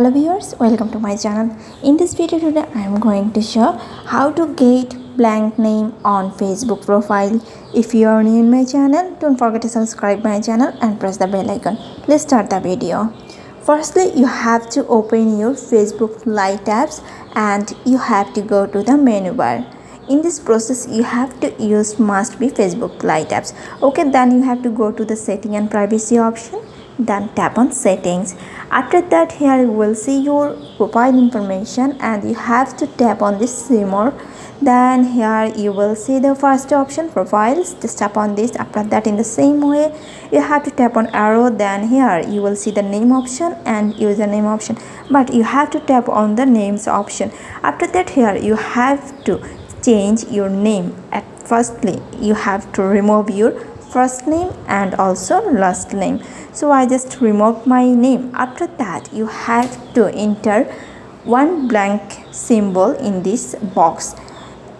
Hello viewers, welcome to my channel. In this video today I am going to show how to get blank name on Facebook profile. If you are new in my channel, don't forget to subscribe my channel and press the bell icon. Let's start the video. Firstly, you have to open your Facebook Lite apps and you have to go to the menu bar. In this process you have to use must be Facebook Lite apps. Okay, then you have to go to the setting and privacy option, then tap on settings. After that, here you will see your profile information and you have to tap on this see more. Then here you will see the first option, profiles. Just tap on this. After that, in the same way you have to tap on arrow. Then here you will see the name option and username option, but you have to tap on the names option. After that, here you have to change your name. At firstly you have to remove your first name and also last name. So I just removed my name. After that, you have to enter one blank symbol in this box,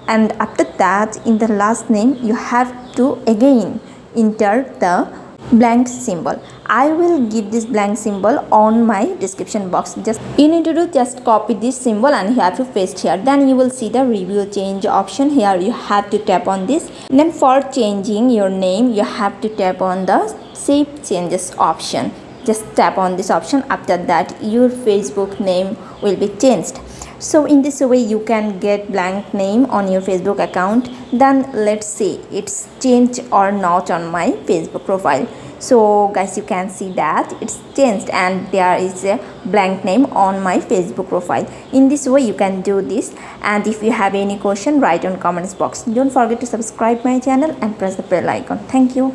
and after that, in the last name you have to again enter the blank symbol. I will give this blank symbol on my description box. Just you need to do just copy this symbol and you have to paste here. Then you will see the review change option. Here you have to tap on this. Then for changing your name you have to tap on the save changes option. Just tap on this option. After that, your Facebook name will be changed. So in this way you can get blank name on your Facebook account. Then let's see it's changed or not on my Facebook profile. So guys, you can see that it's changed and there is a blank name on my Facebook profile. In this way you can do this, and if you have any question, write on comments box. Don't forget to subscribe my channel and press the bell icon. Thank you.